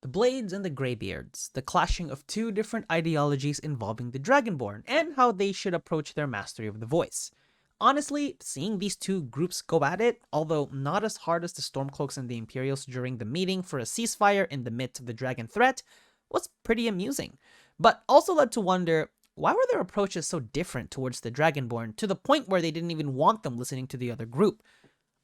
The Blades and the Greybeards, the clashing of two different ideologies involving the Dragonborn, and how they should approach their mastery of the voice. Honestly, seeing these two groups go at it, although not as hard as the Stormcloaks and the Imperials during the meeting for a ceasefire in the midst of the dragon threat, was pretty amusing. But also led to wonder, why were their approaches so different towards the Dragonborn to the point where they didn't even want them listening to the other group?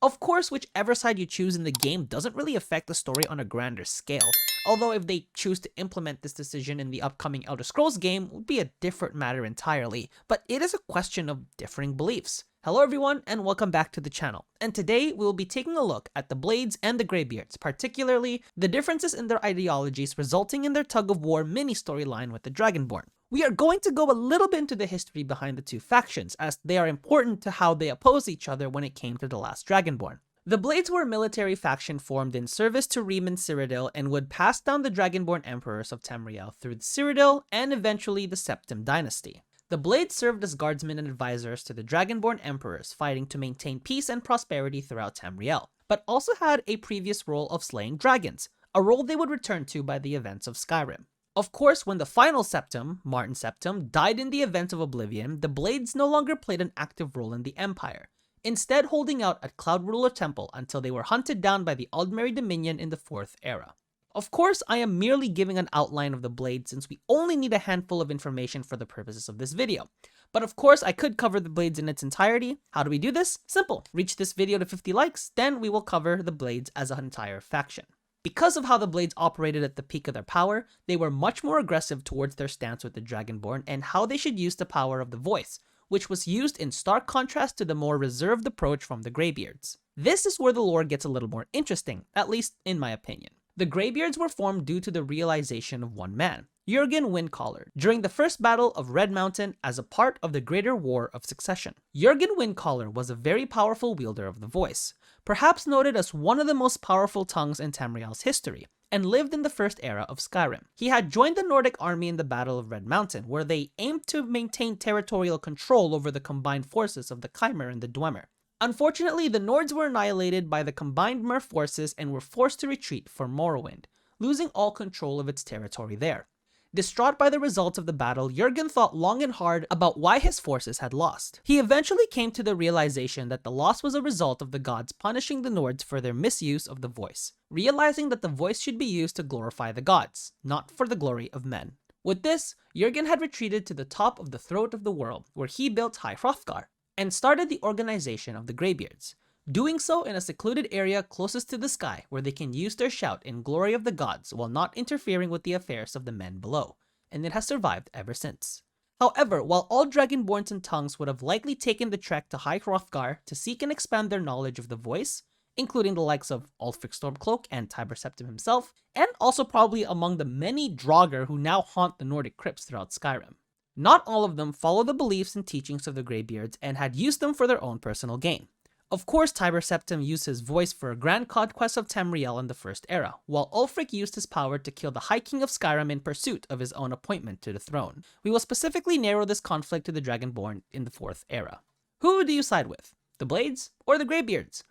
Of course, whichever side you choose in the game doesn't really affect the story on a grander scale, although if they choose to implement this decision in the upcoming Elder Scrolls game would be a different matter entirely, but it is a question of differing beliefs. Hello everyone and welcome back to the channel, and today we will be taking a look at the Blades and the Greybeards, particularly the differences in their ideologies resulting in their tug-of-war mini-storyline with the Dragonborn. We are going to go a little bit into the history behind the two factions, as they are important to how they oppose each other when it came to the last Dragonborn. The Blades were a military faction formed in service to Riemann Cyrodiil and would pass down the Dragonborn emperors of Tamriel through the Cyrodiil and eventually the Septim dynasty. The Blades served as guardsmen and advisors to the Dragonborn emperors fighting to maintain peace and prosperity throughout Tamriel, but also had a previous role of slaying dragons, a role they would return to by the events of Skyrim. Of course, when the final Septim, Martin Septim, died in the event of Oblivion, the Blades no longer played an active role in the Empire, instead holding out at Cloud Ruler Temple until they were hunted down by the Aldmeri Dominion in the 4th era. Of course, I am merely giving an outline of the Blades since we only need a handful of information for the purposes of this video. But of course, I could cover the Blades in its entirety. How do we do this? Simple. Reach this video to 50 likes, then we will cover the Blades as an entire faction. Because of how the Blades operated at the peak of their power, they were much more aggressive towards their stance with the Dragonborn and how they should use the power of the voice, which was used in stark contrast to the more reserved approach from the Greybeards. This is where the lore gets a little more interesting, at least in my opinion. The Greybeards were formed due to the realization of one man, Jurgen Windcaller, during the first battle of Red Mountain as a part of the Greater War of Succession. Jurgen Windcaller was a very powerful wielder of the voice, perhaps noted as one of the most powerful tongues in Tamriel's history, and lived in the first era of Skyrim. He had joined the Nordic army in the Battle of Red Mountain, where they aimed to maintain territorial control over the combined forces of the Chimer and the Dwemer. Unfortunately, the Nords were annihilated by the combined Mer forces and were forced to retreat for Morrowind, losing all control of its territory there. Distraught by the results of the battle, Jurgen thought long and hard about why his forces had lost. He eventually came to the realization that the loss was a result of the gods punishing the Nords for their misuse of the voice, realizing that the voice should be used to glorify the gods, not for the glory of men. With this, Jurgen had retreated to the top of the throat of the world, where he built High Hrothgar, and started the organization of the Greybeards, doing so in a secluded area closest to the sky where they can use their shout in glory of the gods while not interfering with the affairs of the men below, and it has survived ever since. However, while all Dragonborns and tongues would have likely taken the trek to High Hrothgar to seek and expand their knowledge of the voice, including the likes of Ulfric Stormcloak and Tiber Septim himself, and also probably among the many Draugr who now haunt the Nordic crypts throughout Skyrim. Not all of them follow the beliefs and teachings of the Greybeards and had used them for their own personal gain. Of course, Tiber Septim used his voice for a grand conquest of Tamriel in the First Era, while Ulfric used his power to kill the High King of Skyrim in pursuit of his own appointment to the throne. We will specifically narrow this conflict to the Dragonborn in the 4th Era. Who do you side with? The Blades or the Greybeards?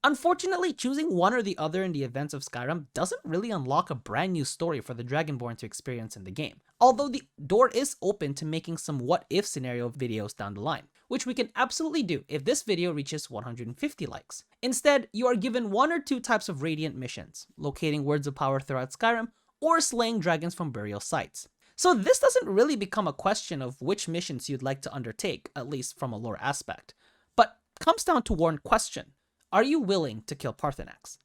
Unfortunately, choosing one or the other in the events of Skyrim doesn't really unlock a brand new story for the Dragonborn to experience in the game, although the door is open to making some what-if scenario videos down the line, which we can absolutely do if this video reaches 150 likes. Instead, you are given one or two types of Radiant missions, locating Words of Power throughout Skyrim, or slaying dragons from burial sites. So this doesn't really become a question of which missions you'd like to undertake, at least from a lore aspect, but comes down to one question. Are you willing to kill Paarthurnax?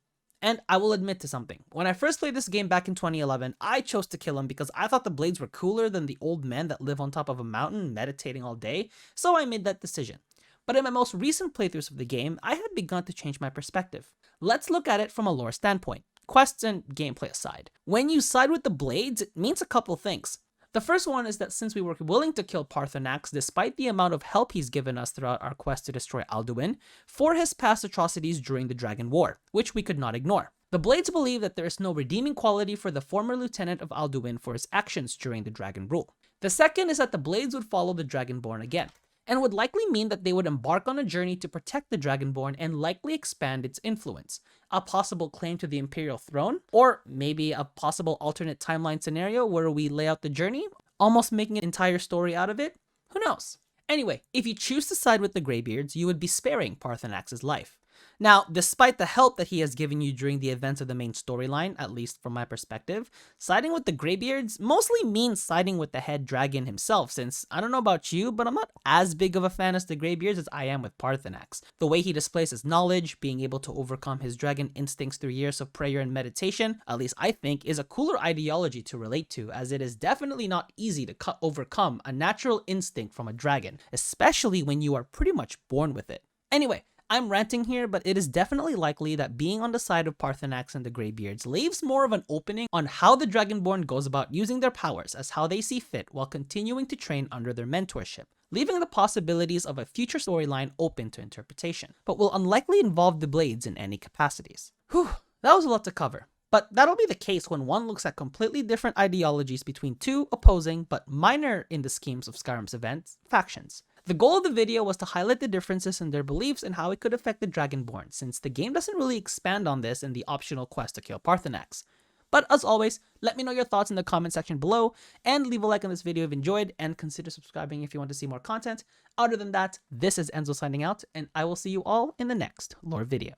And I will admit to something. When I first played this game back in 2011, I chose to kill him because I thought the Blades were cooler than the old men that live on top of a mountain meditating all day, so I made that decision. But in my most recent playthroughs of the game, I had begun to change my perspective. Let's look at it from a lore standpoint, quests and gameplay aside. When you side with the Blades, it means a couple things. The first one is that since we were willing to kill Paarthurnax despite the amount of help he's given us throughout our quest to destroy Alduin, for his past atrocities during the Dragon War, which we could not ignore. The Blades believe that there is no redeeming quality for the former lieutenant of Alduin for his actions during the Dragon Rule. The second is that the Blades would follow the Dragonborn again, and would likely mean that they would embark on a journey to protect the Dragonborn and likely expand its influence. A possible claim to the Imperial throne, or maybe a possible alternate timeline scenario where we lay out the journey, almost making an entire story out of it? Who knows? Anyway, if you choose to side with the Greybeards, you would be sparing Parthenax's life. Now, despite the help that he has given you during the events of the main storyline, at least from my perspective, siding with the Greybeards mostly means siding with the head dragon himself, since I don't know about you, but I'm not as big of a fan as the Greybeards as I am with Parthenax. The way he displays his knowledge, being able to overcome his dragon instincts through years of prayer and meditation, at least I think, is a cooler ideology to relate to, as it is definitely not easy to overcome a natural instinct from a dragon, especially when you are pretty much born with it. Anyway, I'm ranting here, but it is definitely likely that being on the side of Parthenax and the Greybeards leaves more of an opening on how the Dragonborn goes about using their powers as how they see fit while continuing to train under their mentorship, leaving the possibilities of a future storyline open to interpretation, but will unlikely involve the Blades in any capacities. Whew, that was a lot to cover. But that'll be the case when one looks at completely different ideologies between two opposing, but minor in the schemes of Skyrim's events, factions. The goal of the video was to highlight the differences in their beliefs and how it could affect the Dragonborn, since the game doesn't really expand on this in the optional quest to kill Parthenax. But as always, let me know your thoughts in the comment section below, and leave a like on this video if you enjoyed, and consider subscribing if you want to see more content. Other than that, this is Enzo signing out, and I will see you all in the next lore video.